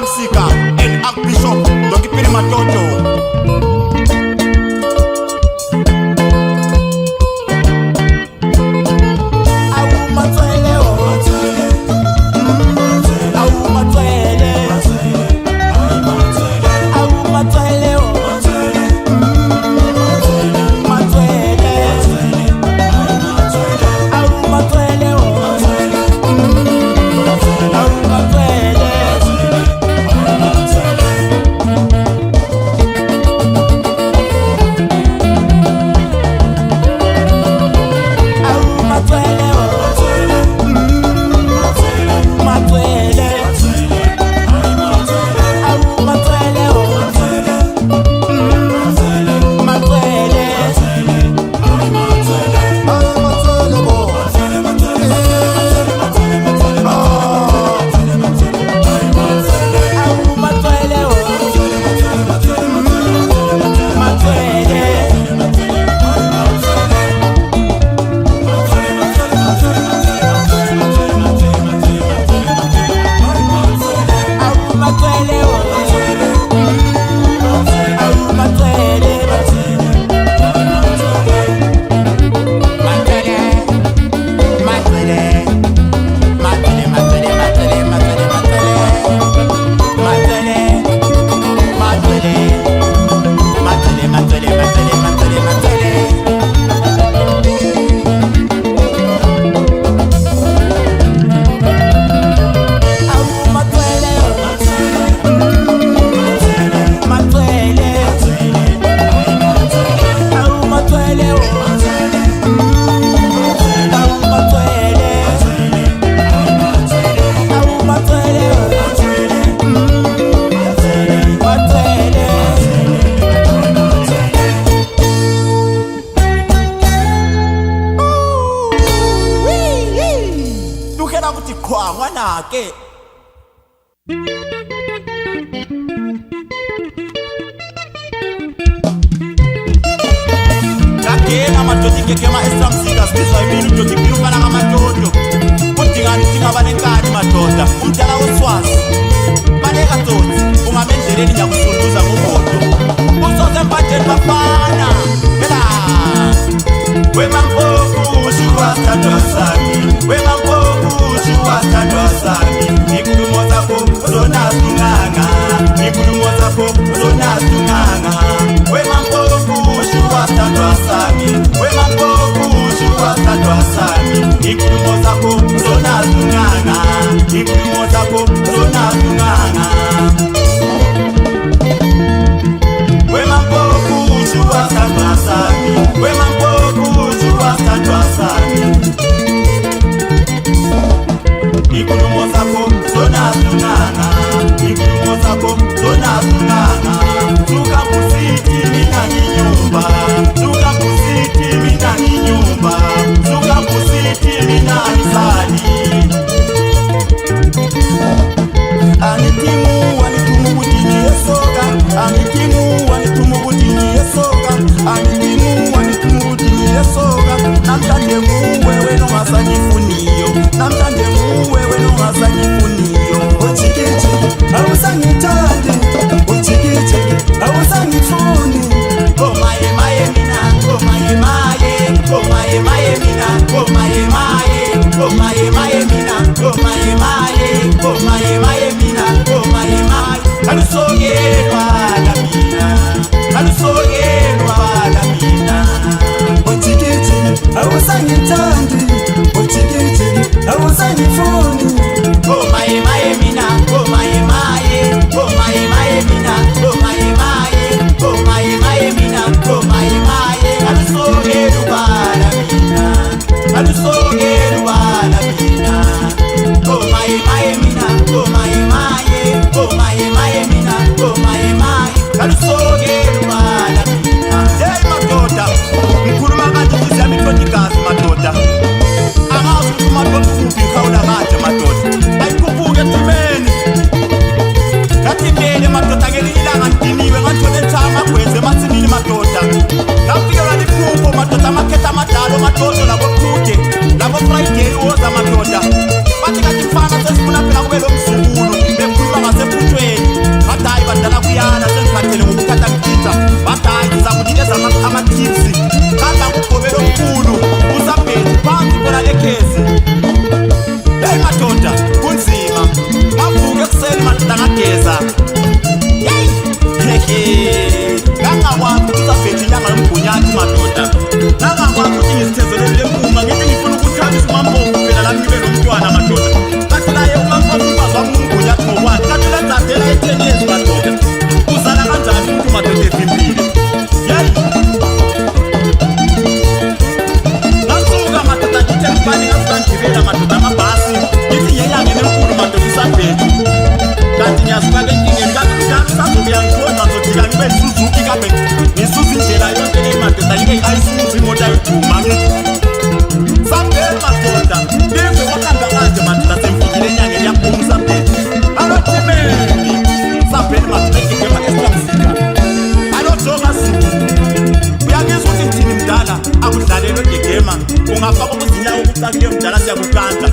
Msika and Archbishop Dr. Matoto. Matoda, lezi. Hey madoda, kunzima. Mavuke kuseni madoda ngageza. Ngangakwazi ukuthi usabhethi inyanga yomgunyathi madoda. Ngangakwazi ukuthi ngizithezele le mpuma ngithi ngifuna ukuthabisa uMampofu phela la ngibe nomntwana madoda. Kathi naye uMampofu ubazwa umgunyathi ngokwakhe. Kathi la dzadela etheni yezi madoda. Uzala kanjani umuntu madoda evimbile? Yeyi. Ngasuka madoda ngithe ngibani ngazibangibela madoda amabhasi. Ngithi ngeyangene enkulu madoda usabhethi. Kanti ngiyazifaka enkingeni kanti sazobuya ngibona ngizojika ngibe Suzuki kambe ngisuza indlela yonke le madoda ngibe ayisuza imoto ayiduma ngithi Saphela madoda ngeke wakhamba kanje madoda semfikile enyangeni yaphuma Saphela alothimeni Saphela madoda ngigema eslamsika alojoga Zulu uyangizwa ukuthi ngithini mdala akudlalelo ngegema ungafaka ukuzinyawo ukuthi akuye mdala siyakukanda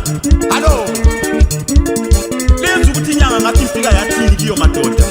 hallo lenza ukuthi inyanga ngathi ifika yathini kiyo madoda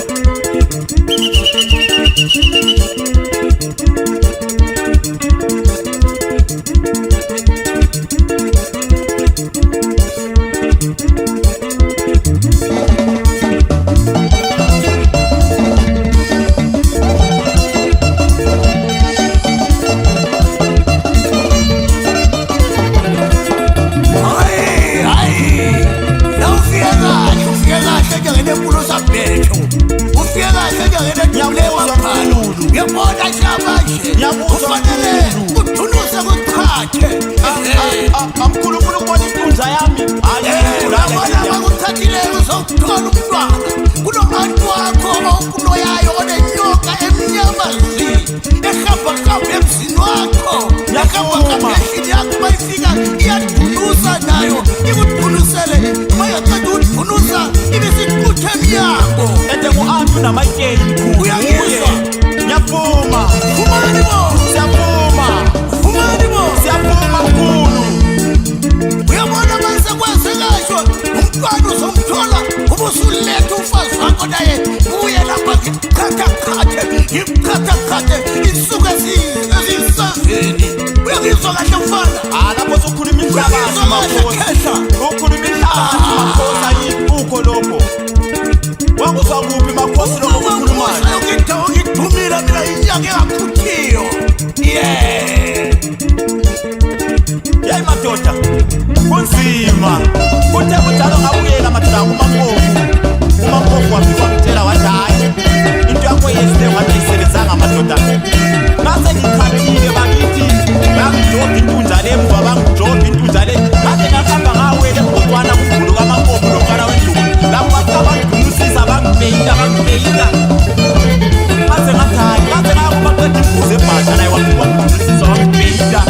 kunzima kuthe kujalo ngabuyela madoda uMampofu wafika wangitshela wathi hayi into yakho yesile wathi ayisebenzanga madoda ngase ngikhathile bakithi bangijobha intunja le emva bangijobha intunja le ngase ngahamba ngawela ebhodwana kuGulu kaMampofu lokala wenduku lapho bathi abangidunusisa bangibheyita ngase ngathi hayi ngase ngayakubaqeda imbuzi ebhasha naye wangidunusisa wangibheyita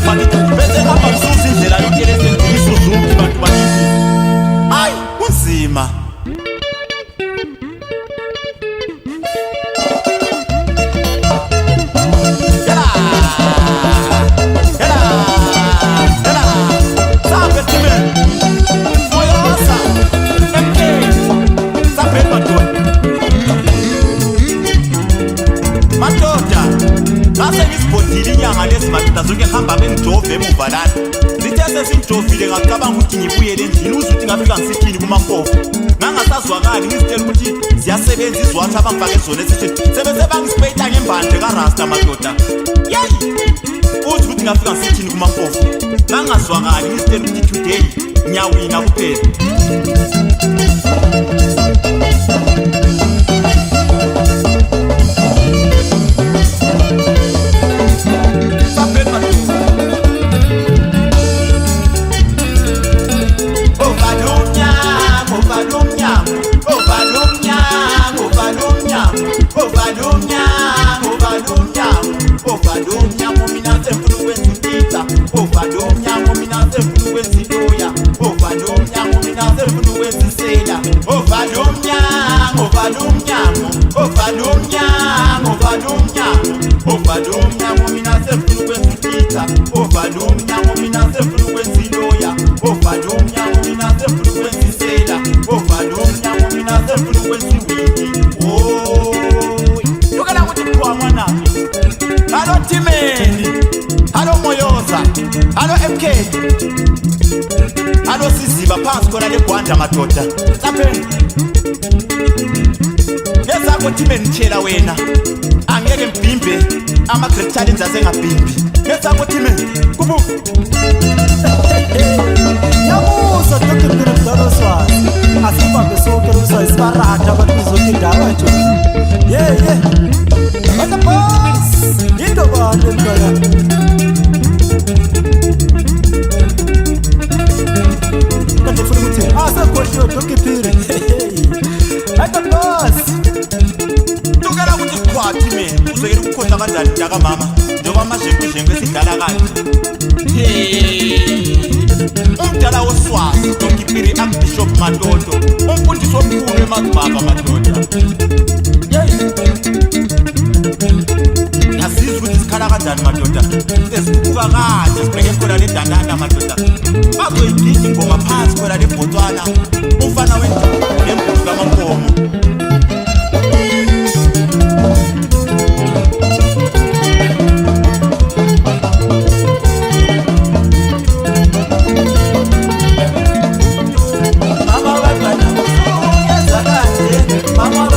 bakithi bese ngihamba ngisusa indlela yonke lesi Suzuki bantu bakithi hayi kunzima zonke hamba bengijove emuva lana zithe sesingijovile ngacabanga ukuthi ngibuyele endlini uzwe ukuthi ngafika ngisithini kuMampofu ngangasazwakali ngizitshela ukuthi ziyasebenza izwathi abangifake zona esithi sebese bangisipeyita ngembande kaRasta madoda yeyi uzwe ukuthi ngafika ngisithini kuMampofu ngangazwakali ngizitshela ukuthi today ngiyawina kuphela Hello MK anosiziba phansi khona legwanda madoda sapheni ngezakho time nitshela wena angeke mbimbe ama-great talents asengabhimbi ngezakho time kubu Yamusa Dr. Mdalo Swazi asibambe sonke lomswazi sibarata abantu zonke indawo nje yeah bata boss into bane mntwana kanti futhi ukuthi asekhohliwe Dr. Phiri bata boss tukela ukuthi kwathi mina uzekela ukukhohla kanjani daka mama njengoba amazhengu esidala kanje umdala woswazi Dr. Phiri Archbishop Matoto umfundisi omkhulu eMagubaba madoda asizwe ukuthi sikhala kanjani madoda esikhuphuka kanje sibheke khona ledandana madoda bazoyigida ingoma phansi khona lebhotwana umfana wendoda nembuzi kamankomo Mama,